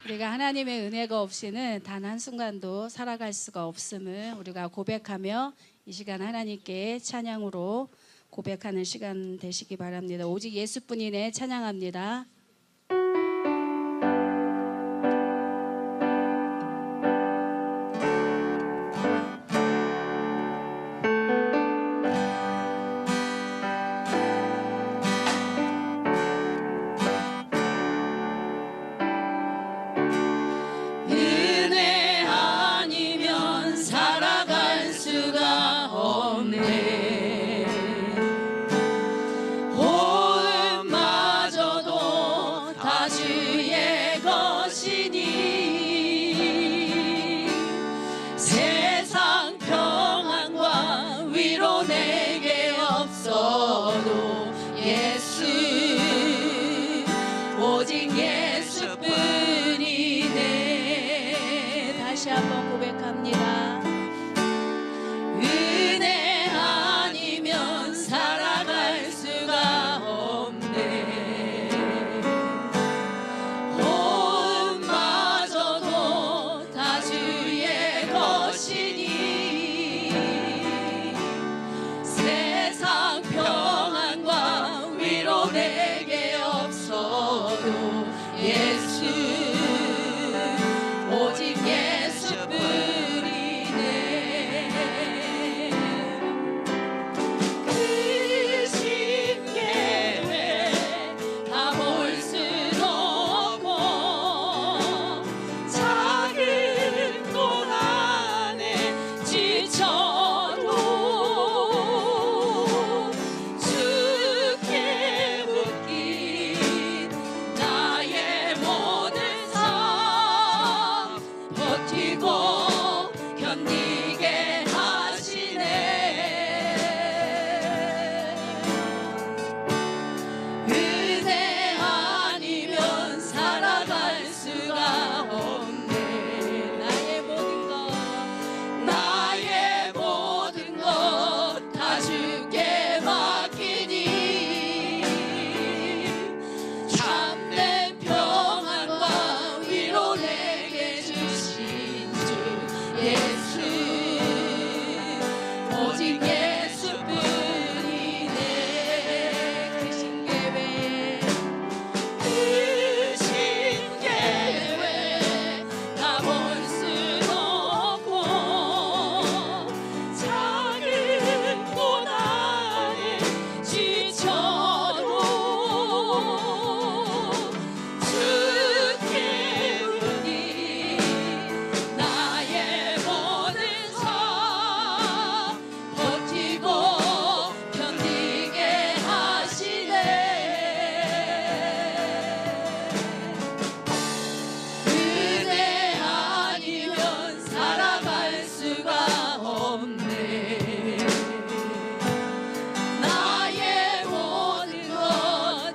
우리가 하나님의 은혜가 없이는 단 한순간도 살아갈 수가 없음을 우리가 고백하며 이 시간 하나님께 찬양으로 고백하는 시간 되시기 바랍니다. 오직 예수뿐이네 찬양합니다. 오직 예수뿐이네. 다시 한번 고백합니다. 은혜 아니면 살아갈 수가 없네. 호흡마저도 다 주의 것이니 세상 평안과 위로 내게 없어도 예수 오직 예수뿐이네. 그 십계회 다 볼 순 없고 작은 고난에 지쳐도 주께 묶인 나의 모든 삶 버티고 견디게 하시네. 은혜 아니면 살아갈 수가 없네. 나의 모든 것 다 주께 맡기니 참된 평안과 위로 내게 주신 주 예수 오직 예수뿐이네. 그 신계획 다 볼 순 없고 작은 고난에 지쳐도 주께 부르니 나의 모든 삶 버티고 견디게 하시네. 은혜 아니면 살아갈 수가 없네. 나의 모든 것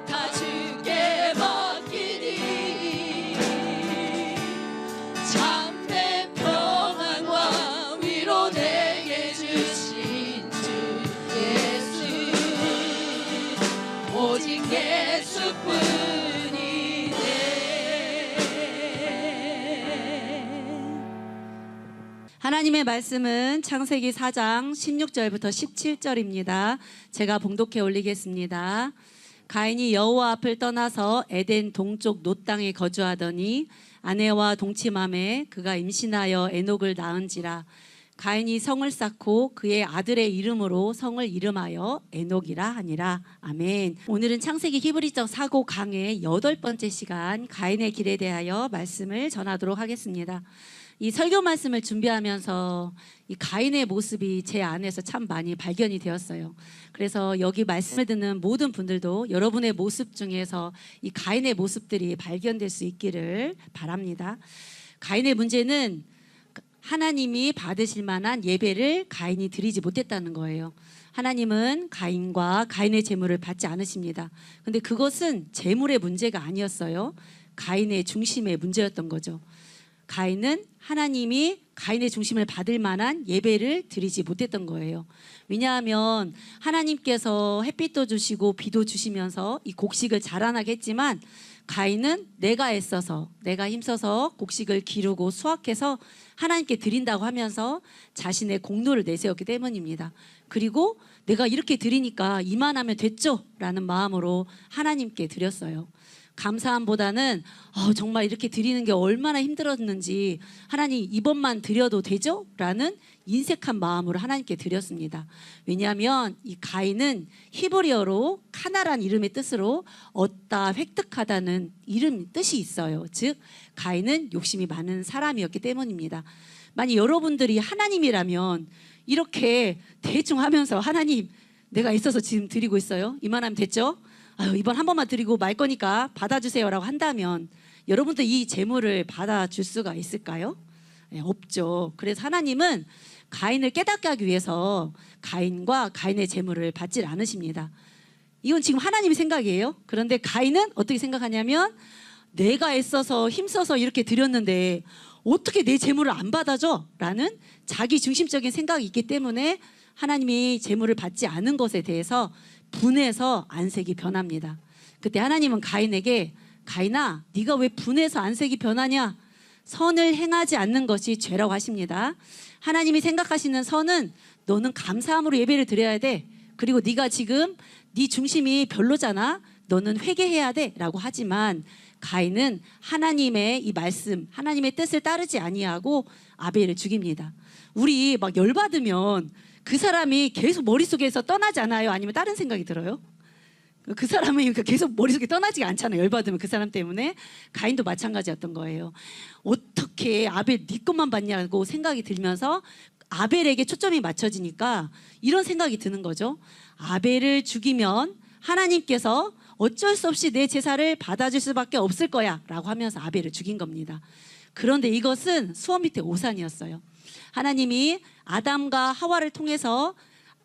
다 주께 맡기니 참된 평안과 위로 내게 주신 주 예수 오직 예수뿐이네. 하나님의 말씀은 창세기 4장 16절부터 17절입니다. 제가 봉독해 올리겠습니다. 가인이 여호와 앞을 떠나서 에덴 동쪽 놋 땅에 거주하더니 아내와 동침함에 그가 임신하여 에녹을 낳은지라. 가인이 성을 쌓고 그의 아들의 이름으로 성을 이름하여 에녹이라 하니라. 아멘. 오늘은 창세기 히브리적 사고 강의 8번째 시간 가인의 길에 대하여 말씀을 전하도록 하겠습니다. 이 설교 말씀을 준비하면서 이 가인의 모습이 제 안에서 참 많이 발견이 되었어요. 그래서 여기 말씀을 듣는 모든 분들도 여러분의 모습 중에서 이 가인의 모습들이 발견될 수 있기를 바랍니다. 가인의 문제는 하나님이 받으실 만한 예배를 가인이 드리지 못했다는 거예요. 하나님은 가인과 가인의 제물을 받지 않으십니다. 근데 그것은 제물의 문제가 아니었어요. 가인의 중심의 문제였던 거죠. 가인은 하나님이 가인의 중심을 받을 만한 예배를 드리지 못했던 거예요. 왜냐하면 하나님께서 햇빛도 주시고 비도 주시면서 이 곡식을 자라나게 했지만 가인은 내가 애써서 내가 힘써서 곡식을 기르고 수확해서 하나님께 드린다고 하면서 자신의 공로를 내세웠기 때문입니다. 그리고 내가 이렇게 드리니까 이만하면 됐죠? 라는 마음으로 하나님께 드렸어요. 감사함보다는 정말 이렇게 드리는 게 얼마나 힘들었는지 하나님 이번만 드려도 되죠? 라는 인색한 마음으로 하나님께 드렸습니다. 왜냐하면 이 가인은 히브리어로 카나란 이름의 뜻으로 얻다, 획득하다는 이름 뜻이 있어요. 즉 가인은 욕심이 많은 사람이었기 때문입니다. 만약 여러분들이 하나님이라면 이렇게 대충 하면서 하나님 내가 있어서 지금 드리고 있어요. 이만하면 됐죠? 이번 한 번만 드리고 말 거니까 받아주세요라고 한다면 여러분들 이 재물을 받아줄 수가 있을까요? 네, 없죠. 그래서 하나님은 가인을 깨닫게 하기 위해서 가인과 가인의 재물을 받질 않으십니다. 이건 지금 하나님의 생각이에요. 그런데 가인은 어떻게 생각하냐면 내가 애써서 힘써서 이렇게 드렸는데 어떻게 내 재물을 안 받아줘? 라는 자기 중심적인 생각이 있기 때문에 하나님이 재물을 받지 않은 것에 대해서 분해서 안색이 변합니다. 그때 하나님은 가인에게 가인아 네가 왜 분해서 안색이 변하냐? 선을 행하지 않는 것이 죄라고 하십니다. 하나님이 생각하시는 선은 너는 감사함으로 예배를 드려야 돼. 그리고 네가 지금 네 중심이 별로잖아. 너는 회개해야 돼 라고 하지만 가인은 하나님의 이 말씀 하나님의 뜻을 따르지 아니하고 아벨을 죽입니다. 우리 막 열받으면 그 사람이 계속 머릿속에서 떠나지 않아요? 아니면 다른 생각이 들어요? 그 사람은 계속 머릿속에 떠나지가 않잖아요. 열받으면 그 사람 때문에. 가인도 마찬가지였던 거예요. 어떻게 아벨 네 것만 받냐고 생각이 들면서 아벨에게 초점이 맞춰지니까 이런 생각이 드는 거죠. 아벨을 죽이면 하나님께서 어쩔 수 없이 내 제사를 받아줄 수밖에 없을 거야 라고 하면서 아벨을 죽인 겁니다. 그런데 이것은 수원 밑에 오산이었어요. 하나님이 아담과 하와를 통해서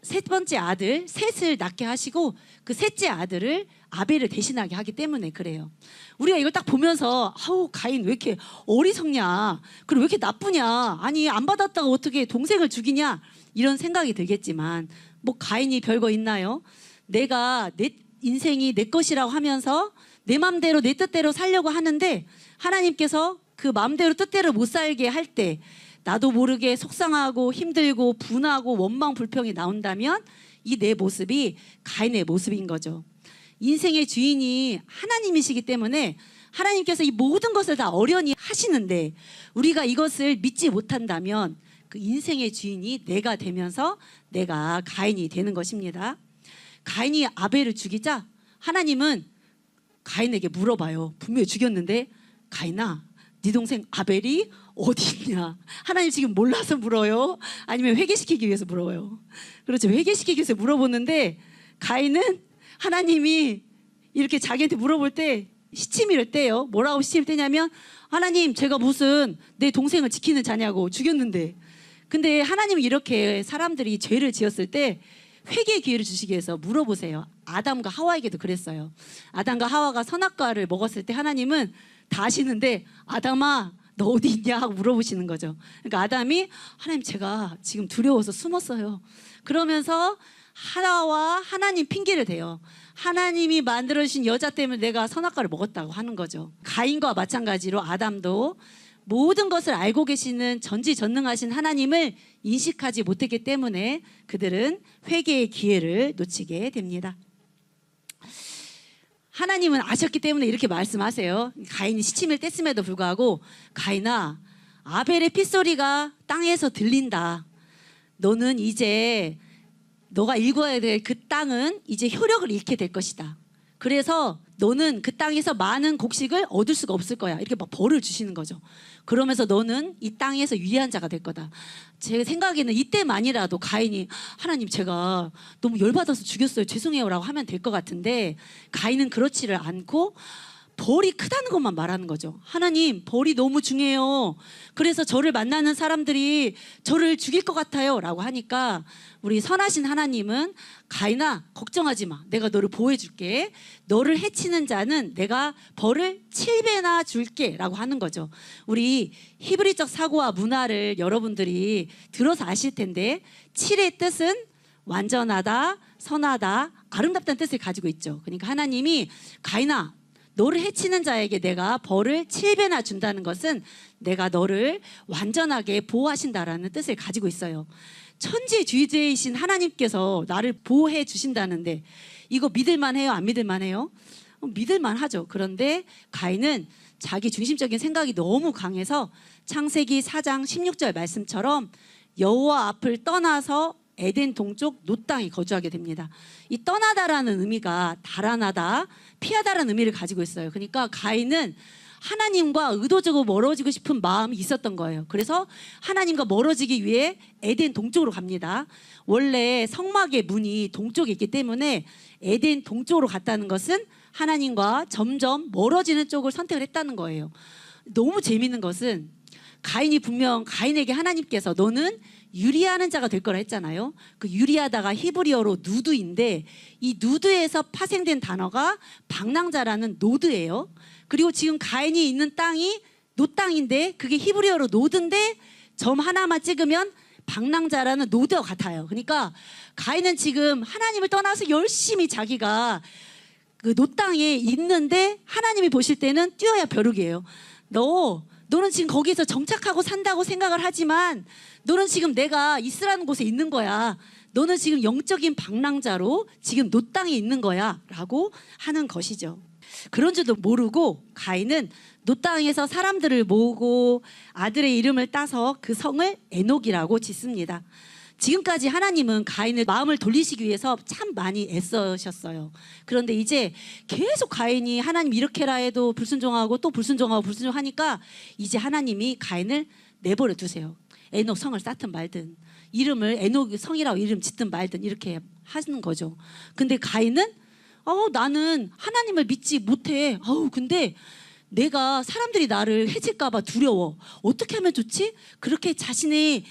세 번째 아들 셋을 낳게 하시고 그 셋째 아들을 아벨을 대신하게 하기 때문에 그래요. 우리가 이걸 딱 보면서 가인 왜 이렇게 어리석냐, 그리고 왜 이렇게 나쁘냐, 아니 안 받았다가 어떻게 동생을 죽이냐 이런 생각이 들겠지만 뭐 가인이 별거 있나요? 내가 내 인생이 내 것이라고 하면서 내 맘대로 내 뜻대로 살려고 하는데 하나님께서 그 맘대로 뜻대로 못 살게 할 때 나도 모르게 속상하고 힘들고 분하고 원망 불평이 나온다면 이 내 모습이 가인의 모습인 거죠. 인생의 주인이 하나님이시기 때문에 하나님께서 이 모든 것을 다 어련히 하시는데 우리가 이것을 믿지 못한다면 그 인생의 주인이 내가 되면서 내가 가인이 되는 것입니다. 가인이 아벨을 죽이자 하나님은 가인에게 물어봐요. 분명히 죽였는데 가인아 네 동생 아벨이 어디 있냐? 하나님 지금 몰라서 물어요? 아니면 회개시키기 위해서 물어요? 그렇죠. 회개시키기 위해서 물어보는데 가인은 하나님이 이렇게 자기한테 물어볼 때 시치미를 떼요. 뭐라고 시치미를 떼냐면 하나님 제가 무슨 내 동생을 지키는 자냐고 죽였는데. 근데 하나님이 이렇게 사람들이 죄를 지었을 때 회개의 기회를 주시기 위해서 물어보세요. 아담과 하와에게도 그랬어요. 아담과 하와가 선악과를 먹었을 때 하나님은 다 아시는데 아담아 너 어디 있냐 하고 물어보시는 거죠. 그러니까 아담이 하나님 제가 지금 두려워서 숨었어요. 그러면서 하나와 하나님 핑계를 대요. 하나님이 만들어주신 여자 때문에 내가 선악과를 먹었다고 하는 거죠. 가인과 마찬가지로 아담도 모든 것을 알고 계시는 전지전능하신 하나님을 인식하지 못했기 때문에 그들은 회개의 기회를 놓치게 됩니다. 하나님은 아셨기 때문에 이렇게 말씀하세요. 가인이 시침을 뗐음에도 불구하고 가인아 아벨의 핏소리가 땅에서 들린다. 너는 이제 너가 일궈야 될 그 땅은 이제 효력을 잃게 될 것이다. 그래서 너는 그 땅에서 많은 곡식을 얻을 수가 없을 거야. 이렇게 막 벌을 주시는 거죠. 그러면서 너는 이 땅에서 유리한 자가 될 거다. 제 생각에는 이때만이라도 가인이 하나님 제가 너무 열받아서 죽였어요. 죄송해요 라고 하면 될 것 같은데 가인은 그렇지를 않고 벌이 크다는 것만 말하는 거죠. 하나님 벌이 너무 중요해요. 그래서 저를 만나는 사람들이 저를 죽일 것 같아요 라고 하니까 우리 선하신 하나님은 가인아 걱정하지 마. 내가 너를 보호해 줄게. 너를 해치는 자는 내가 벌을 7배나 줄게 라고 하는 거죠. 우리 히브리적 사고와 문화를 여러분들이 들어서 아실 텐데 7의 뜻은 완전하다, 선하다, 아름답다는 뜻을 가지고 있죠. 그러니까 하나님이 가인아 너를 해치는 자에게 내가 벌을 7배나 준다는 것은 내가 너를 완전하게 보호하신다라는 뜻을 가지고 있어요. 천지주제이신 하나님께서 나를 보호해 주신다는데 이거 믿을만해요? 안 믿을만해요? 믿을만하죠. 그런데 가인은 자기 중심적인 생각이 너무 강해서 창세기 4장 16절 말씀처럼 여호와 앞을 떠나서 에덴 동쪽 놋 땅에 거주하게 됩니다. 이 떠나다라는 의미가 달아나다, 피하다라는 의미를 가지고 있어요. 그러니까 가인은 하나님과 의도적으로 멀어지고 싶은 마음이 있었던 거예요. 그래서 하나님과 멀어지기 위해 에덴 동쪽으로 갑니다. 원래 성막의 문이 동쪽에 있기 때문에 에덴 동쪽으로 갔다는 것은 하나님과 점점 멀어지는 쪽을 선택을 했다는 거예요. 너무 재밌는 것은 가인이 분명 가인에게 하나님께서 너는 유리하는 자가 될 거라 했잖아요. 그 유리하다가 히브리어로 누드인데 이 누드에서 파생된 단어가 방랑자라는 노드예요. 그리고 지금 가인이 있는 땅이 노 땅인데 그게 히브리어로 노드인데 점 하나만 찍으면 방랑자라는 노드와 같아요. 그러니까 가인은 지금 하나님을 떠나서 열심히 자기가 그 노 땅에 있는데 하나님이 보실 때는 뛰어야 벼룩이에요. 너는 지금 거기서 정착하고 산다고 생각을 하지만 너는 지금 내가 있으라는 곳에 있는 거야. 너는 지금 영적인 방랑자로 지금 노 땅에 있는 거야 라고 하는 것이죠. 그런 줄도 모르고 가인은 노 땅에서 사람들을 모으고 아들의 이름을 따서 그 성을 에녹이라고 짓습니다. 지금까지 하나님은 가인의 마음을 돌리시기 위해서 참 많이 애써셨어요. 그런데 이제 계속 가인이 하나님 이렇게라 해도 불순종하고 또 불순종하고 불순종하니까 이제 하나님이 가인을 내버려 두세요. 에녹 성을 쌓든 말든 이름을 에녹 성이라고 이름 짓든 말든 이렇게 하는 거죠. 근데 가인은 나는 하나님을 믿지 못해. 근데 내가 사람들이 나를 해칠까 봐 두려워. 어떻게 하면 좋지? 그렇게 자신의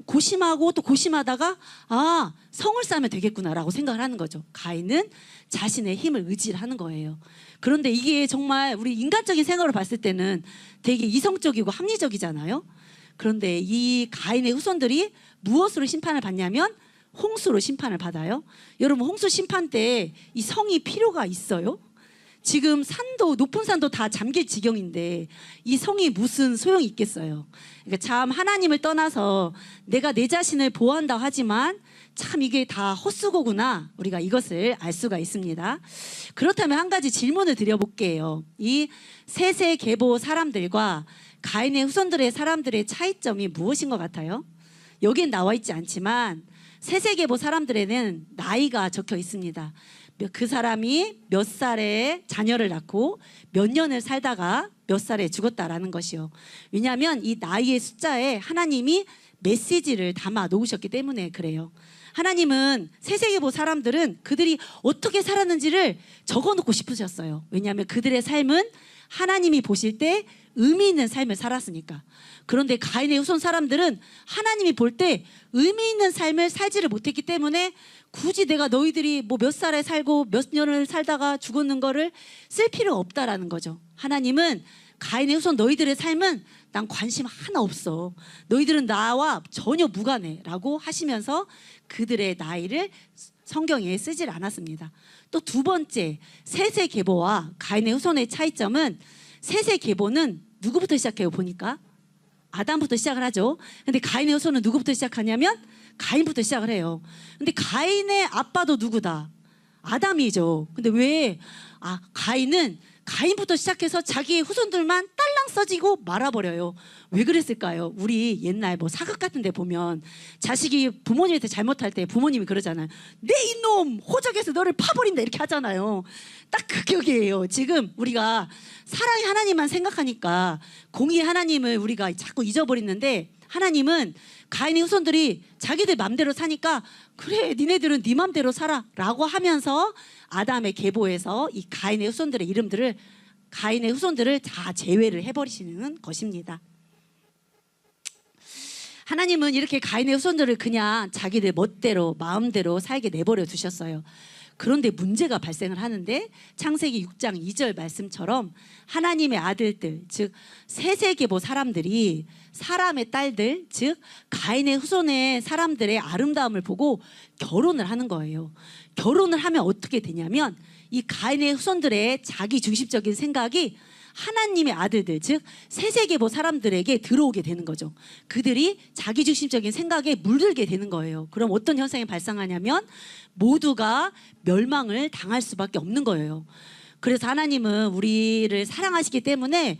고심하고 또 고심하다가 성을 쌓으면 되겠구나라고 생각을 하는 거죠. 가인은 자신의 힘을 의지를 하는 거예요. 그런데 이게 정말 우리 인간적인 생각으로 봤을 때는 되게 이성적이고 합리적이잖아요. 그런데 이 가인의 후손들이 무엇으로 심판을 받냐면 홍수로 심판을 받아요. 여러분 홍수 심판 때 이 성이 필요가 있어요? 지금 산도 높은 산도 다 잠길 지경인데 이 성이 무슨 소용이 있겠어요. 그러니까 참 하나님을 떠나서 내가 내 자신을 보호한다고 하지만 참 이게 다 헛수고구나. 우리가 이것을 알 수가 있습니다. 그렇다면 한 가지 질문을 드려볼게요. 이 세세계보 사람들과 가인의 후손들의 사람들의 차이점이 무엇인 것 같아요? 여기엔 나와 있지 않지만 세세계보 사람들에는 나이가 적혀 있습니다. 그 사람이 몇 살에 자녀를 낳고 몇 년을 살다가 몇 살에 죽었다라는 것이요. 왜냐하면 이 나이의 숫자에 하나님이 메시지를 담아 놓으셨기 때문에 그래요. 하나님은 세세계보 사람들은 그들이 어떻게 살았는지를 적어놓고 싶으셨어요. 왜냐하면 그들의 삶은 하나님이 보실 때 의미 있는 삶을 살았으니까. 그런데 가인의 후손 사람들은 하나님이 볼 때 의미 있는 삶을 살지를 못했기 때문에 굳이 내가 너희들이 뭐 몇 살에 살고 몇 년을 살다가 죽었는 거를 쓸 필요가 없다라는 거죠. 하나님은 가인의 후손 너희들의 삶은 난 관심 하나 없어. 너희들은 나와 전혀 무관해라고 하시면서 그들의 나이를 성경에 쓰질 않았습니다. 또 두 번째, 세세계보와 가인의 후손의 차이점은 세세계보는 누구부터 시작해요? 보니까 아담부터 시작을 하죠. 근데 가인의 후손은 누구부터 시작하냐면 가인부터 시작을 해요. 근데 가인의 아빠도 누구다? 아담이죠. 근데 왜 가인은 가인부터 시작해서 자기의 후손들만 딸랑 써지고 말아버려요. 왜 그랬을까요? 우리 옛날 뭐 사극 같은 데 보면 자식이 부모님한테 잘못할 때 부모님이 그러잖아요. 내 이놈 호적에서 너를 파버린다 이렇게 하잖아요. 딱 그 격이에요. 지금 우리가 사랑의 하나님만 생각하니까 공의의 하나님을 우리가 자꾸 잊어버리는데 하나님은 가인의 후손들이 자기들 맘대로 사니까 그래 니네들은 네 맘대로 살아 라고 하면서 아담의 계보에서 이 가인의 후손들을 다 제외를 해버리시는 것입니다. 하나님은 이렇게 가인의 후손들을 그냥 자기들 멋대로 마음대로 살게 내버려 두셨어요. 그런데 문제가 발생을 하는데 창세기 6장 2절 말씀처럼 하나님의 아들들 즉 세세계보 사람들이 사람의 딸들 즉 가인의 후손의 사람들의 아름다움을 보고 결혼을 하는 거예요. 결혼을 하면 어떻게 되냐면 이 가인의 후손들의 자기 중심적인 생각이 하나님의 아들들, 즉 세세계보 사람들에게 들어오게 되는 거죠. 그들이 자기 중심적인 생각에 물들게 되는 거예요. 그럼 어떤 현상이 발생하냐면 모두가 멸망을 당할 수밖에 없는 거예요. 그래서 하나님은 우리를 사랑하시기 때문에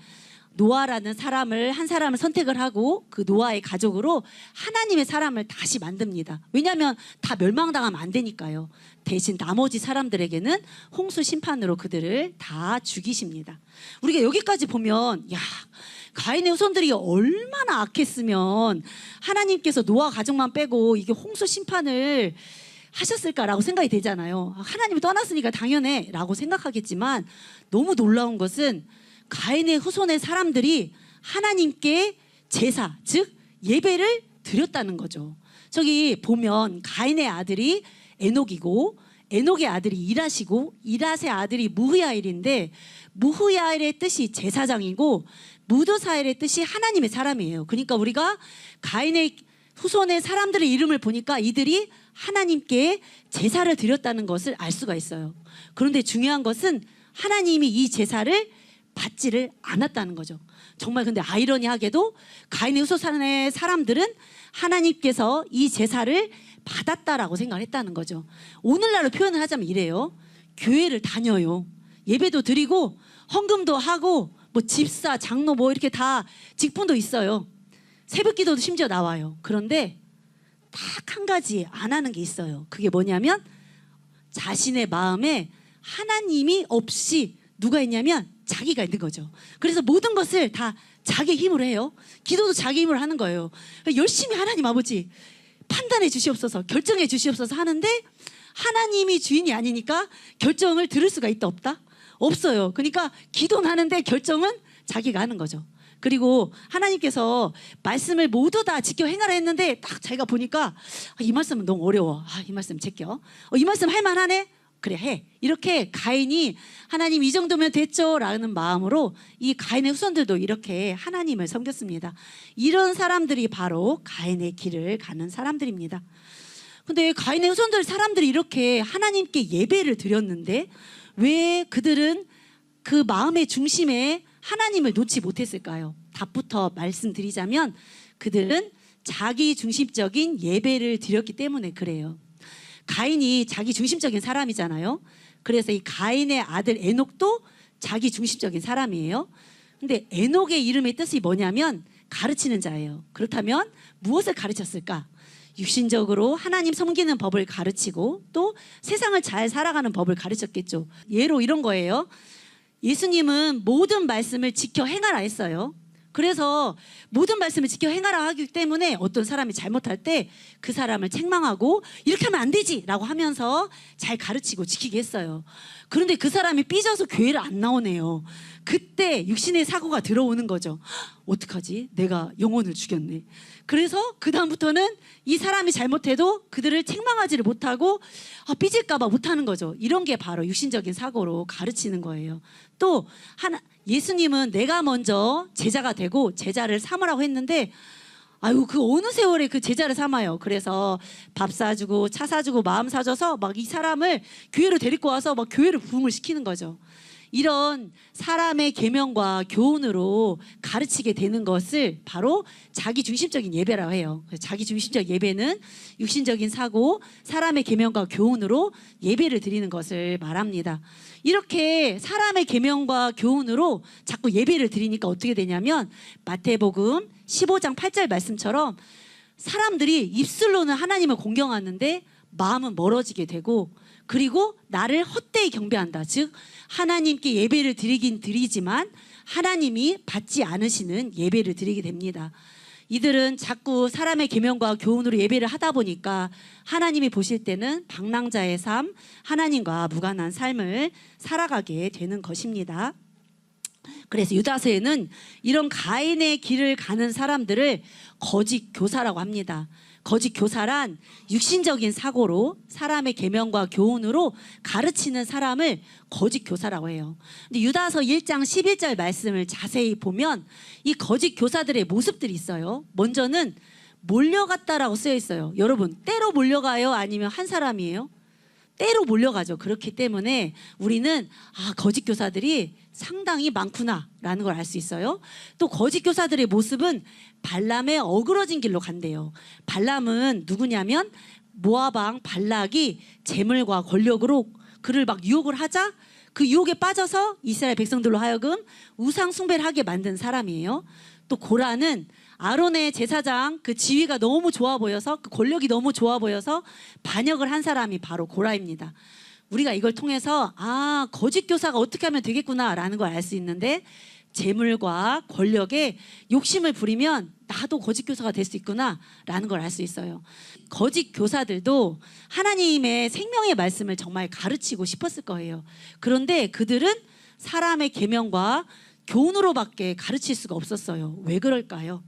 노아라는 사람을 한 사람을 선택을 하고 그 노아의 가족으로 하나님의 사람을 다시 만듭니다. 왜냐하면 다 멸망당하면 안 되니까요. 대신 나머지 사람들에게는 홍수 심판으로 그들을 다 죽이십니다. 우리가 여기까지 보면 야, 가인의 후손들이 얼마나 악했으면 하나님께서 노아 가족만 빼고 이게 홍수 심판을 하셨을까라고 생각이 되잖아요. 하나님이 떠났으니까 당연해 라고 생각하겠지만 너무 놀라운 것은 가인의 후손의 사람들이 하나님께 제사, 즉 예배를 드렸다는 거죠. 저기 보면 가인의 아들이 에녹이고 에녹의 아들이 이라시고 이랏의 아들이 무흐야일인데 무흐야일의 뜻이 제사장이고 무드사엘의 뜻이 하나님의 사람이에요. 그러니까 우리가 가인의 후손의 사람들의 이름을 보니까 이들이 하나님께 제사를 드렸다는 것을 알 수가 있어요. 그런데 중요한 것은 하나님이 이 제사를 받지를 않았다는 거죠. 정말 근데 아이러니하게도 가인의 후손의 사람들은 하나님께서 이 제사를 받았다라고 생각을 했다는 거죠. 오늘날로 표현을 하자면 이래요. 교회를 다녀요. 예배도 드리고 헌금도 하고 뭐 집사, 장로 뭐 이렇게 다 직분도 있어요. 새벽기도도 심지어 나와요. 그런데 딱 한 가지 안 하는 게 있어요. 그게 뭐냐면 자신의 마음에 하나님이 없이 누가 있냐면 자기가 있는 거죠. 그래서 모든 것을 다 자기 힘으로 해요. 기도도 자기 힘으로 하는 거예요. 열심히 하나님 아버지 판단해 주시옵소서, 결정해 주시옵소서 하는데 하나님이 주인이 아니니까 결정을 들을 수가 있다 없다? 없어요. 그러니까 기도는 하는데 결정은 자기가 하는 거죠. 그리고 하나님께서 말씀을 모두 다 지켜 행하라 했는데 딱 자기가 보니까 이 말씀은 너무 어려워. 이 말씀 제껴. 이 말씀 할 만하네? 그래 해. 이렇게 가인이 하나님 이 정도면 됐죠 라는 마음으로 이 가인의 후손들도 이렇게 하나님을 섬겼습니다. 이런 사람들이 바로 가인의 길을 가는 사람들입니다. 근데 가인의 후손들 사람들이 이렇게 하나님께 예배를 드렸는데 왜 그들은 그 마음의 중심에 하나님을 놓지 못했을까요? 답부터 말씀드리자면 그들은 자기 중심적인 예배를 드렸기 때문에 그래요. 가인이 자기 중심적인 사람이잖아요. 그래서 이 가인의 아들 에녹도 자기 중심적인 사람이에요. 근데 에녹의 이름의 뜻이 뭐냐면 가르치는 자예요. 그렇다면 무엇을 가르쳤을까? 육신적으로 하나님 섬기는 법을 가르치고 또 세상을 잘 살아가는 법을 가르쳤겠죠. 예로 이런 거예요. 예수님은 모든 말씀을 지켜 행하라 했어요. 그래서 모든 말씀을 지켜 행하라 하기 때문에 어떤 사람이 잘못할 때 그 사람을 책망하고 이렇게 하면 안 되지 라고 하면서 잘 가르치고 지키게 했어요. 그런데 그 사람이 삐져서 교회를 안 나오네요. 그때 육신의 사고가 들어오는 거죠. 어떡하지? 내가 영혼을 죽였네. 그래서 그 다음부터는 이 사람이 잘못해도 그들을 책망하지를 못하고 삐질까 봐 못하는 거죠. 이런 게 바로 육신적인 사고로 가르치는 거예요. 또 예수님은 내가 먼저 제자가 되고 제자를 삼으라고 했는데 그 어느 세월에 그 제자를 삼아요. 그래서 밥 사주고 차 사주고 마음 사줘서 막 이 사람을 교회로 데리고 와서 막 교회를 부흥을 시키는 거죠. 이런 사람의 계명과 교훈으로 가르치게 되는 것을 바로 자기 중심적인 예배라고 해요. 자기 중심적 예배는 육신적인 사고, 사람의 계명과 교훈으로 예배를 드리는 것을 말합니다. 이렇게 사람의 계명과 교훈으로 자꾸 예배를 드리니까 어떻게 되냐면 마태복음 15장 8절 말씀처럼 사람들이 입술로는 하나님을 공경하는데 마음은 멀어지게 되고 그리고 나를 헛되이 경배한다. 즉 하나님께 예배를 드리긴 드리지만 하나님이 받지 않으시는 예배를 드리게 됩니다. 이들은 자꾸 사람의 계명과 교훈으로 예배를 하다 보니까 하나님이 보실 때는 방랑자의 삶, 하나님과 무관한 삶을 살아가게 되는 것입니다. 그래서 유다서에는 이런 가인의 길을 가는 사람들을 거짓 교사라고 합니다. 거짓 교사란 육신적인 사고로 사람의 계명과 교훈으로 가르치는 사람을 거짓 교사라고 해요. 근데 유다서 1장 11절 말씀을 자세히 보면 이 거짓 교사들의 모습들이 있어요. 먼저는 몰려갔다라고 쓰여 있어요. 여러분 때로 몰려가요? 아니면 한 사람이에요? 때로 몰려가죠. 그렇기 때문에 우리는 거짓 교사들이 상당히 많구나라는 걸 알 수 있어요. 또 거짓 교사들의 모습은 발람의 어그러진 길로 간대요. 발람은 누구냐면 모압 왕 발락이 재물과 권력으로 그를 막 유혹을 하자 그 유혹에 빠져서 이스라엘 백성들로 하여금 우상 숭배를 하게 만든 사람이에요. 또 고라는 아론의 제사장 그 지위가 너무 좋아 보여서 그 권력이 너무 좋아 보여서 반역을 한 사람이 바로 고라입니다. 우리가 이걸 통해서 거짓 교사가 어떻게 하면 되겠구나라는 걸 알 수 있는데 재물과 권력에 욕심을 부리면 나도 거짓 교사가 될 수 있구나라는 걸 알 수 있어요. 거짓 교사들도 하나님의 생명의 말씀을 정말 가르치고 싶었을 거예요. 그런데 그들은 사람의 계명과 교훈으로밖에 가르칠 수가 없었어요. 왜 그럴까요?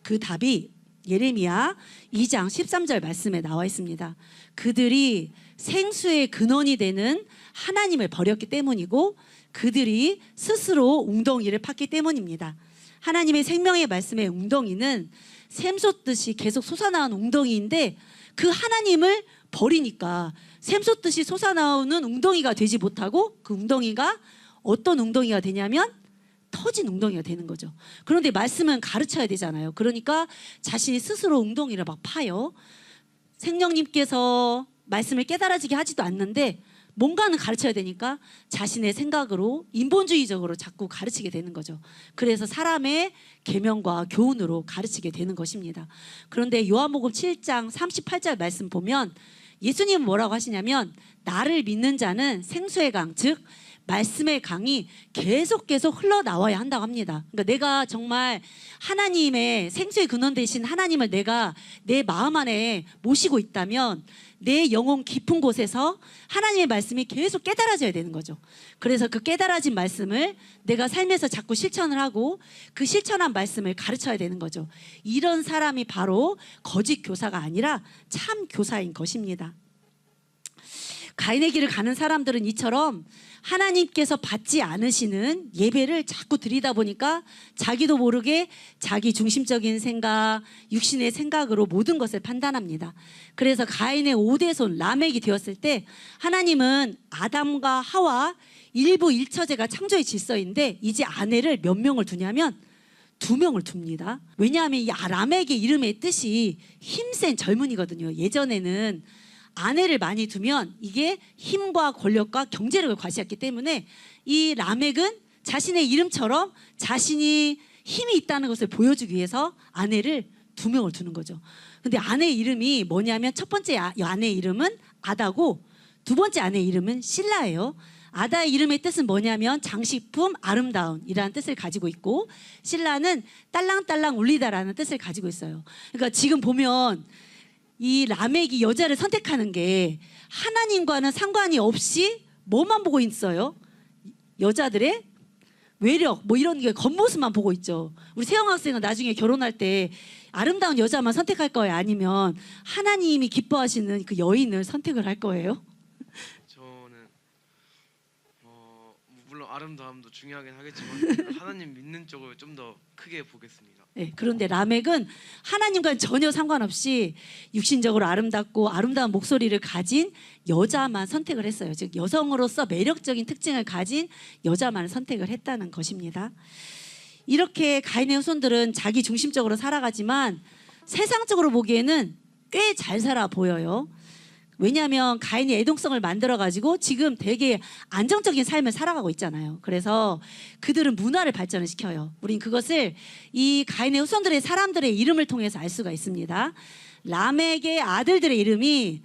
그 답이 예레미야 2장 13절 말씀에 나와 있습니다. 그들이 생수의 근원이 되는 하나님을 버렸기 때문이고 그들이 스스로 웅덩이를 팠기 때문입니다. 하나님의 생명의 말씀의 웅덩이는 샘솟듯이 계속 솟아나온 웅덩이인데 그 하나님을 버리니까 샘솟듯이 솟아나오는 웅덩이가 되지 못하고 그 웅덩이가 어떤 웅덩이가 되냐면 터진 웅덩이가 되는 거죠. 그런데 말씀은 가르쳐야 되잖아요. 그러니까 자신이 스스로 웅덩이를 막 파요. 생명님께서 말씀을 깨달아지게 하지도 않는데 뭔가는 가르쳐야 되니까 자신의 생각으로 인본주의적으로 자꾸 가르치게 되는 거죠. 그래서 사람의 계명과 교훈으로 가르치게 되는 것입니다. 그런데 요한복음 7장 38절 말씀 보면 예수님은 뭐라고 하시냐면 나를 믿는 자는 생수의 강, 즉 말씀의 강이 계속 흘러나와야 한다고 합니다. 그러니까 내가 정말 하나님의 생수의 근원 되신 하나님을 내가 내 마음 안에 모시고 있다면 내 영혼 깊은 곳에서 하나님의 말씀이 계속 깨달아져야 되는 거죠. 그래서 그 깨달아진 말씀을 내가 삶에서 자꾸 실천을 하고 그 실천한 말씀을 가르쳐야 되는 거죠. 이런 사람이 바로 거짓 교사가 아니라 참 교사인 것입니다. 가인의 길을 가는 사람들은 이처럼 하나님께서 받지 않으시는 예배를 자꾸 드리다 보니까 자기도 모르게 자기 중심적인 생각, 육신의 생각으로 모든 것을 판단합니다. 그래서 가인의 5대손 라멕이 되었을 때 하나님은 아담과 하와 일부 일처제가 창조의 질서인데 이제 아내를 몇 명을 두냐면 2명을 둡니다. 왜냐하면 이 라멕의 이름의 뜻이 힘센 젊은이거든요. 예전에는 아내를 많이 두면 이게 힘과 권력과 경제력을 과시했기 때문에 이 라멕은 자신의 이름처럼 자신이 힘이 있다는 것을 보여주기 위해서 아내를 2명을 두는 거죠. 근데 아내의 이름이 뭐냐면 첫 번째 아내의 이름은 아다고 두 번째 아내의 이름은 실라예요. 아다의 이름의 뜻은 뭐냐면 장식품, 아름다운이라는 뜻을 가지고 있고 실라는 딸랑딸랑 울리다라는 뜻을 가지고 있어요. 그러니까 지금 보면 이 라멕이 여자를 선택하는 게 하나님과는 상관이 없이 뭐만 보고 있어요? 여자들의 외력 뭐 이런 게 겉모습만 보고 있죠. 우리 세영 학생은 나중에 결혼할 때 아름다운 여자만 선택할 거예요? 아니면 하나님이 기뻐하시는 그 여인을 선택을 할 거예요? 저는 물론 아름다움도 중요하긴 하겠지만 하나님 믿는 쪽을 좀 더 크게 보겠습니다. 네, 그런데 라멕은 하나님과는 전혀 상관없이 육신적으로 아름답고 아름다운 목소리를 가진 여자만 선택을 했어요. 즉 여성으로서 매력적인 특징을 가진 여자만 선택을 했다는 것입니다. 이렇게 가인의 후손들은 자기 중심적으로 살아가지만 세상적으로 보기에는 꽤 잘 살아 보여요. 왜냐하면 가인이 애동성을 만들어가지고 지금 되게 안정적인 삶을 살아가고 있잖아요. 그래서 그들은 문화를 발전을 시켜요. 우린 그것을 이 가인의 후손들의 사람들의 이름을 통해서 알 수가 있습니다. 라멕의 아들들의 이름이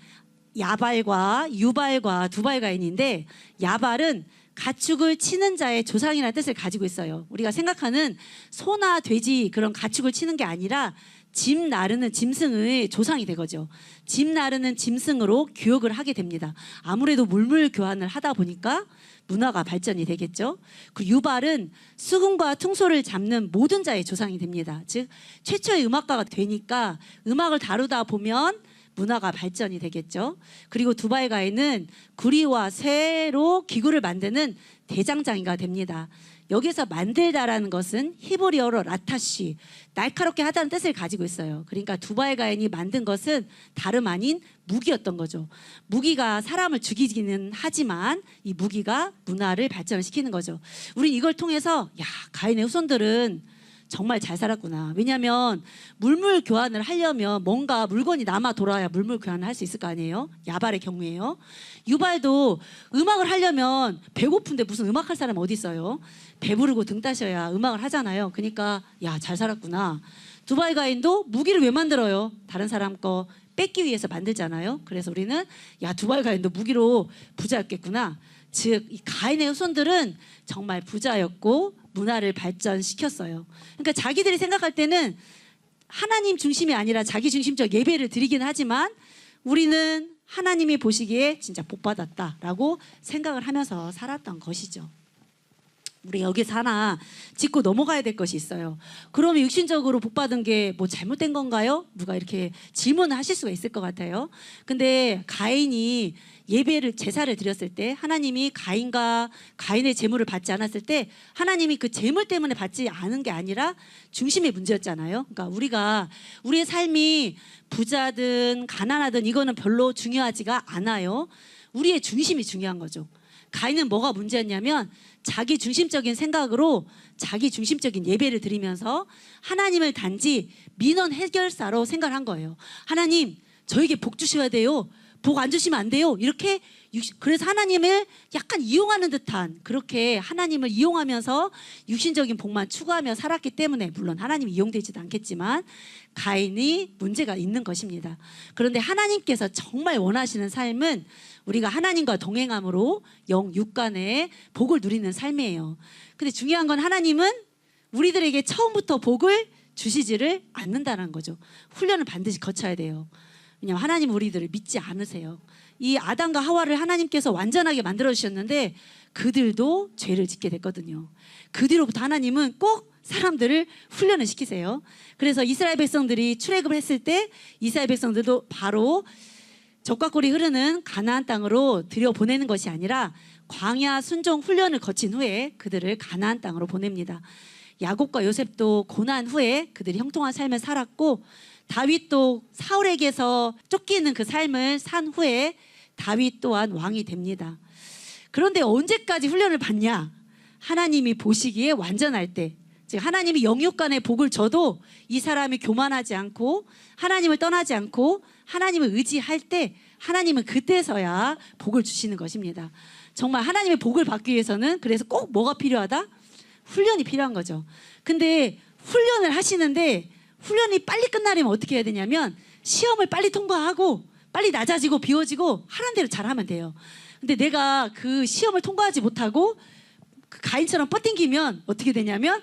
야발과 유발과 두발가인인데 야발은 가축을 치는 자의 조상이라는 뜻을 가지고 있어요. 우리가 생각하는 소나 돼지 그런 가축을 치는 게 아니라 짐 나르는 짐승의 조상이 되거죠. 짐 나르는 짐승으로 교육을 하게 됩니다. 아무래도 물물 교환을 하다 보니까 문화가 발전이 되겠죠. 그 유발은 수금과 퉁소를 잡는 모든 자의 조상이 됩니다. 즉 최초의 음악가가 되니까 음악을 다루다 보면 문화가 발전이 되겠죠. 그리고 두발가인은 구리와 쇠로 기구를 만드는 대장장이가 됩니다. 여기서 만들다라는 것은 히브리어로 라타시, 날카롭게 하다는 뜻을 가지고 있어요. 그러니까 두발 가인이 만든 것은 다름 아닌 무기였던 거죠. 무기가 사람을 죽이기는 하지만 이 무기가 문화를 발전시키는 거죠. 우리 이걸 통해서 야, 가인의 후손들은 정말 잘 살았구나. 왜냐하면 물물 교환을 하려면 뭔가 물건이 남아 돌아야 물물 교환을 할 수 있을 거 아니에요. 야발의 경우에요. 유발도 음악을 하려면 배고픈데 무슨 음악할 사람 어디 있어요. 배부르고 등 따셔야 음악을 하잖아요. 그러니까 야, 잘 살았구나. 두발 가인도 무기를 왜 만들어요? 다른 사람 거 뺏기 위해서 만들잖아요. 그래서 우리는 야, 두발 가인도 무기로 부자였겠구나. 즉 이 가인의 후손들은 정말 부자였고 문화를 발전시켰어요. 그러니까 자기들이 생각할 때는 하나님 중심이 아니라 자기 중심적 예배를 드리긴 하지만 우리는 하나님이 보시기에 진짜 복 받았다라고 생각을 하면서 살았던 것이죠. 우리 여기서 하나 짚고 넘어가야 될 것이 있어요. 그러면 육신적으로 복 받은 게 뭐 잘못된 건가요? 누가 이렇게 질문을 하실 수가 있을 것 같아요. 근데 가인이 예배를 제사를 드렸을 때 하나님이 가인과 가인의 제물을 받지 않았을 때 하나님이 그 제물 때문에 받지 않은 게 아니라 중심의 문제였잖아요. 그러니까 우리가 우리의 삶이 부자든 가난하든 이거는 별로 중요하지가 않아요. 우리의 중심이 중요한 거죠. 가인은 뭐가 문제였냐면 자기 중심적인 생각으로 자기 중심적인 예배를 드리면서 하나님을 단지 민원 해결사로 생각한 거예요. 하나님, 저에게 복 주셔야 돼요. 복 안 주시면 안 돼요. 이렇게 그래서 하나님을 약간 이용하는 듯한 그렇게 하나님을 이용하면서 육신적인 복만 추구하며 살았기 때문에 물론 하나님이 이용되지도 않겠지만 가인이 문제가 있는 것입니다. 그런데 하나님께서 정말 원하시는 삶은 우리가 하나님과 동행함으로 영육간의 복을 누리는 삶이에요. 근데 중요한 건 하나님은 우리들에게 처음부터 복을 주시지를 않는다는 거죠. 훈련을 반드시 거쳐야 돼요. 왜냐하면 하나님 우리들을 믿지 않으세요. 이 아담과 하와를 하나님께서 완전하게 만들어 주셨는데 그들도 죄를 짓게 됐거든요. 그 뒤로부터 하나님은 꼭 사람들을 훈련을 시키세요. 그래서 이스라엘 백성들이 출애굽을 했을 때 이스라엘 백성들도 바로 적과 꿀이 흐르는 가나안 땅으로 들여보내는 것이 아니라 광야 순종 훈련을 거친 후에 그들을 가나안 땅으로 보냅니다. 야곱과 요셉도 고난 후에 그들이 형통한 삶을 살았고 다윗도 사울에게서 쫓기는 그 삶을 산 후에 다윗 또한 왕이 됩니다. 그런데 언제까지 훈련을 받냐? 하나님이 보시기에 완전할 때, 즉 하나님이 영육간의 복을 줘도 이 사람이 교만하지 않고 하나님을 떠나지 않고 하나님을 의지할 때 하나님은 그때서야 복을 주시는 것입니다. 정말 하나님의 복을 받기 위해서는 그래서 꼭 뭐가 필요하다? 훈련이 필요한 거죠. 근데 훈련을 하시는데 훈련이 빨리 끝나려면 어떻게 해야 되냐면 시험을 빨리 통과하고 빨리 낮아지고 비워지고 하라는 대로 잘하면 돼요. 근데 내가 그 시험을 통과하지 못하고 그 가인처럼 뻗팅기면 어떻게 되냐면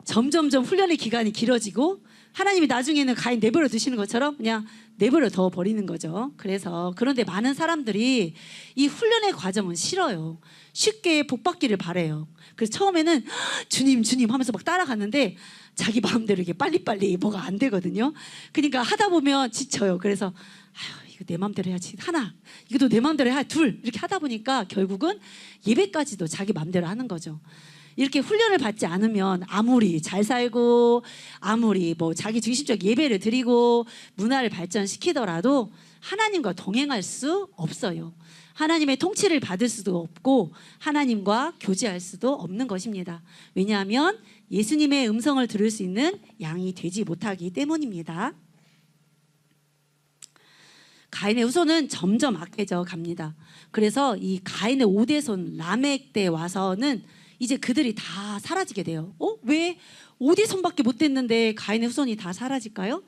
점점점 훈련의 기간이 길어지고 하나님이 나중에는 가인 내버려 두시는 것처럼 그냥 내버려 둬 버리는 거죠. 그래서 그런데 많은 사람들이 이 훈련의 과정은 싫어요. 쉽게 복 받기를 바래요. 그래서 처음에는 주님 주님 하면서 막 따라갔는데 자기 마음대로 이게 빨리빨리 뭐가 안 되거든요. 그러니까 하다 보면 지쳐요. 그래서 아휴, 이거 내 마음대로 해야지. 하나, 이것도 내 마음대로 해야 둘. 이렇게 하다 보니까 결국은 예배까지도 자기 마음대로 하는 거죠. 이렇게 훈련을 받지 않으면 아무리 잘 살고 아무리 뭐 자기 중심적 예배를 드리고 문화를 발전시키더라도 하나님과 동행할 수 없어요. 하나님의 통치를 받을 수도 없고 하나님과 교제할 수도 없는 것입니다. 왜냐하면 예수님의 음성을 들을 수 있는 양이 되지 못하기 때문입니다. 가인의 후손은 점점 악해져 갑니다. 그래서 이 가인의 5대손 라멕 때 와서는 이제 그들이 다 사라지게 돼요. 왜 5대손밖에 못 됐는데 가인의 후손이 다 사라질까요?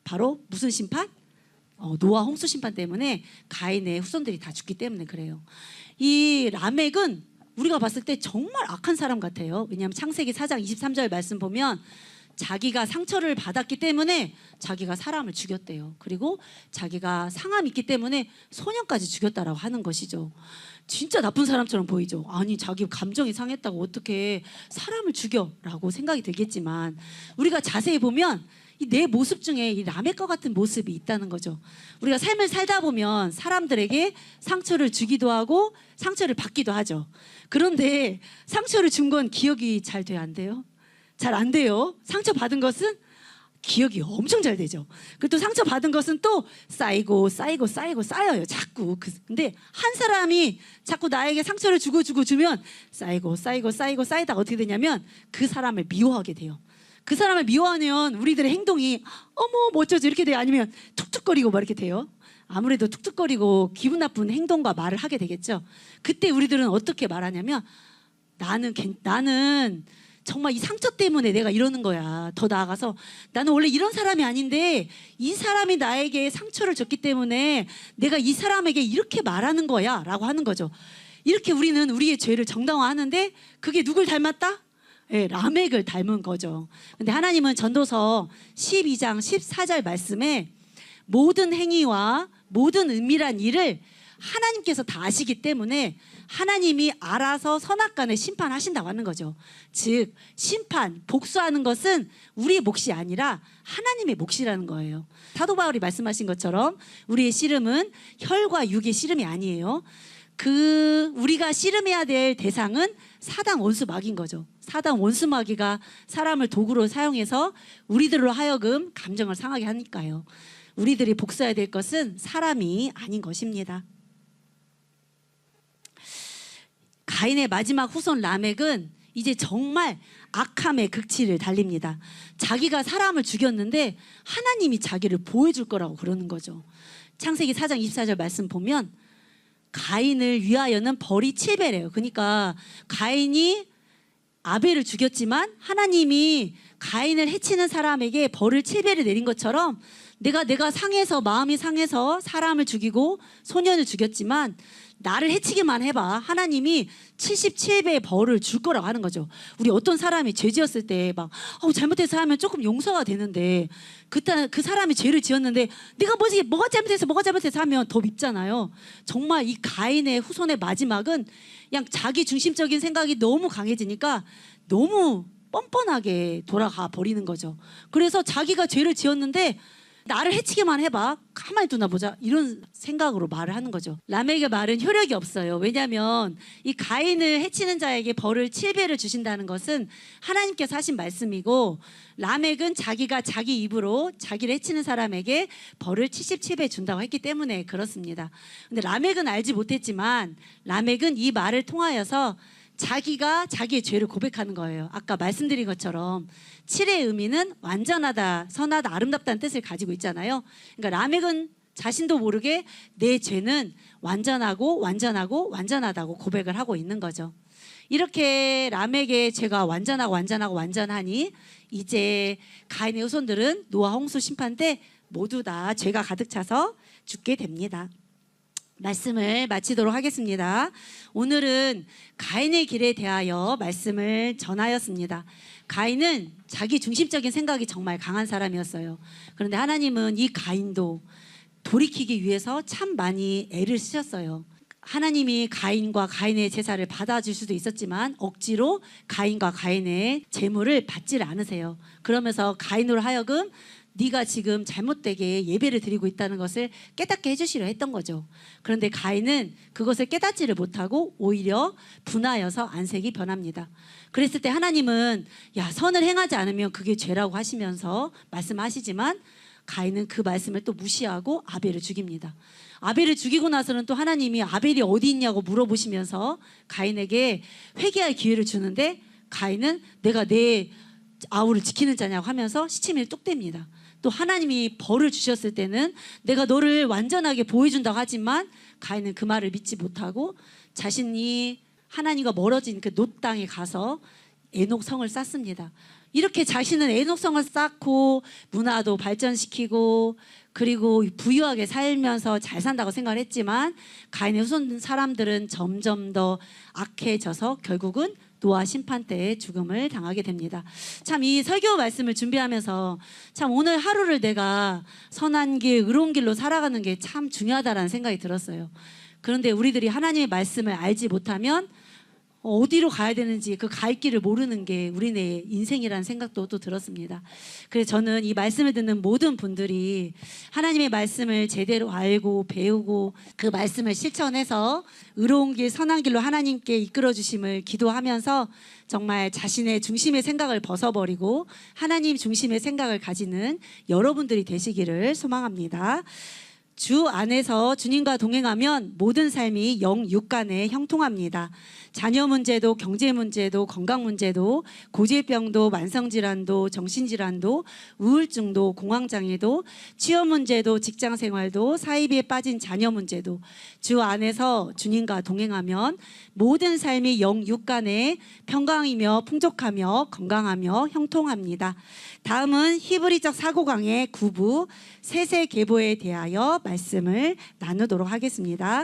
바로 무슨 심판? 노아 홍수 심판 때문에 가인의 후손들이 다 죽기 때문에 그래요. 이 라멕은 우리가 봤을 때 정말 악한 사람 같아요. 왜냐하면 창세기 4장 23절 말씀 보면 자기가 상처를 받았기 때문에 자기가 사람을 죽였대요. 그리고 자기가 상함이 있기 때문에 소년까지 죽였다라고 하는 것이죠. 진짜 나쁜 사람처럼 보이죠. 아니 자기 감정이 상했다고 어떻게 사람을 죽여라고 생각이 들겠지만 우리가 자세히 보면 이 내 모습 중에 이 라멕과 같은 모습이 있다는 거죠. 우리가 삶을 살다 보면 사람들에게 상처를 주기도 하고 상처를 받기도 하죠. 그런데 상처를 준 건 기억이 잘 돼요, 안 돼요? 잘 안 돼요. 상처 받은 것은 기억이 엄청 잘 되죠. 그리고 또 상처 받은 것은 또 쌓이고 쌓여요. 자꾸. 근데 한 사람이 자꾸 나에게 상처를 주면 쌓이다가 어떻게 되냐면 그 사람을 미워하게 돼요. 그 사람을 미워하면 우리들의 행동이 어머 뭐 어쩌지 이렇게 돼요. 아니면 툭툭거리고 막 이렇게 돼요. 아무래도 툭툭거리고 기분 나쁜 행동과 말을 하게 되겠죠. 그때 우리들은 어떻게 말하냐면 나는 정말 이 상처 때문에 내가 이러는 거야. 더 나아가서 나는 원래 이런 사람이 아닌데 이 사람이 나에게 상처를 줬기 때문에 내가 이 사람에게 이렇게 말하는 거야 라고 하는 거죠. 이렇게 우리는 우리의 죄를 정당화하는데 그게 누굴 닮았다? 네, 라멕을 닮은 거죠. 근데 하나님은 전도서 12장 14절 말씀에 모든 행위와 모든 은밀한 일을 하나님께서 다 아시기 때문에 하나님이 알아서 선악간을 심판하신다고 하는 거죠. 즉 심판, 복수하는 것은 우리의 몫이 아니라 하나님의 몫이라는 거예요. 사도 바울이 말씀하신 것처럼 우리의 씨름은 혈과 육의 씨름이 아니에요. 우리가 씨름해야 될 대상은 사단 원수마귀인 거죠. 사단 원수마귀가 사람을 도구로 사용해서 우리들로 하여금 감정을 상하게 하니까요. 우리들이 복수해야 될 것은 사람이 아닌 것입니다. 가인의 마지막 후손 라멕은 이제 정말 악함의 극치를 달립니다. 자기가 사람을 죽였는데 하나님이 자기를 보호해줄 거라고 그러는 거죠. 창세기 4장 24절 말씀 보면 가인을 위하여는 벌이 7배래요. 그러니까 가인이 아벨을 죽였지만 하나님이 가인을 해치는 사람에게 벌을 7배를 내린 것처럼 내가 상해서 마음이 상해서 사람을 죽이고 소년을 죽였지만 나를 해치기만 해봐. 하나님이 77배의 벌을 줄 거라고 하는 거죠. 우리 어떤 사람이 죄 지었을 때 막 잘못해서 하면 조금 용서가 되는데 그 사람이 죄를 지었는데 내가 뭐가 잘못해서 하면 더 밉잖아요. 정말 이 가인의 후손의 마지막은 그냥 자기 중심적인 생각이 너무 강해지니까 너무 뻔뻔하게 돌아가 버리는 거죠. 그래서 자기가 죄를 지었는데 나를 해치기만 해봐. 가만히 두나 보자. 이런 생각으로 말을 하는 거죠. 라멕의 말은 효력이 없어요. 왜냐하면 이 가인을 해치는 자에게 벌을 7배를 주신다는 것은 하나님께서 하신 말씀이고 라멕은 자기가 자기 입으로 자기를 해치는 사람에게 벌을 77배 준다고 했기 때문에 그렇습니다. 근데 라멕은 알지 못했지만 라멕은 이 말을 통하여서 자기가 자기의 죄를 고백하는 거예요. 아까 말씀드린 것처럼 7의 의미는 완전하다, 선하다, 아름답다는 뜻을 가지고 있잖아요. 그러니까 라멕은 자신도 모르게 내 죄는 완전하다고 고백을 하고 있는 거죠. 이렇게 라멕의 죄가 완전하니 이제 가인의 후손들은 노아 홍수 심판 때 모두 다 죄가 가득 차서 죽게 됩니다. 말씀을 마치도록 하겠습니다. 오늘은 가인의 길에 대하여 말씀을 전하였습니다. 가인은 자기 중심적인 생각이 정말 강한 사람이었어요. 그런데 하나님은 이 가인도 돌이키기 위해서 참 많이 애를 쓰셨어요. 하나님이 가인과 가인의 제사를 받아줄 수도 있었지만 억지로 가인과 가인의 제물을 받지를 않으세요. 그러면서 가인으로 하여금 네가 지금 잘못되게 예배를 드리고 있다는 것을 깨닫게 해주시려 했던 거죠. 그런데 가인은 그것을 깨닫지를 못하고 오히려 분하여서 안색이 변합니다. 그랬을 때 하나님은 선을 행하지 않으면 그게 죄라고 하시면서 말씀하시지만 가인은 그 말씀을 또 무시하고 아벨을 죽입니다. 아벨을 죽이고 나서는 또 하나님이 아벨이 어디 있냐고 물어보시면서 가인에게 회개할 기회를 주는데 가인은 내가 내 아우를 지키는 자냐고 하면서 시치미를 뚝 뗍니다. 또 하나님이 벌을 주셨을 때는 내가 너를 완전하게 보호해준다고 하지만 가인은 그 말을 믿지 못하고 자신이 하나님과 멀어진 그 놋 땅에 가서 에녹성을 쌓습니다. 이렇게 자신은 에녹성을 쌓고 문화도 발전시키고 그리고 부유하게 살면서 잘 산다고 생각을 했지만 가인의 후손 사람들은 점점 더 악해져서 결국은 노아 심판 때 죽음을 당하게 됩니다. 참 이 설교 말씀을 준비하면서 참 오늘 하루를 내가 선한 길, 의로운 길로 살아가는 게 참 중요하다라는 생각이 들었어요. 그런데 우리들이 하나님의 말씀을 알지 못하면 어디로 가야 되는지 그 갈 길을 모르는 게 우리네 인생이라는 생각도 또 들었습니다. 그래서 저는 이 말씀을 듣는 모든 분들이 하나님의 말씀을 제대로 알고 배우고 그 말씀을 실천해서 의로운 길, 선한 길로 하나님께 이끌어 주심을 기도하면서 정말 자신의 중심의 생각을 벗어버리고 하나님 중심의 생각을 가지는 여러분들이 되시기를 소망합니다. 주 안에서 주님과 동행하면 모든 삶이 영육간에 형통합니다. 자녀 문제도 경제 문제도 건강 문제도 고질병도 만성질환도 정신질환도 우울증도 공황장애도 취업 문제도 직장생활도 사이비에 빠진 자녀 문제도 주 안에서 주님과 동행하면 모든 삶이 영육간에 평강이며 풍족하며 건강하며 형통합니다. 다음은 히브리적 사고강의 9부 세세 계보에 대하여 말씀을 나누도록 하겠습니다.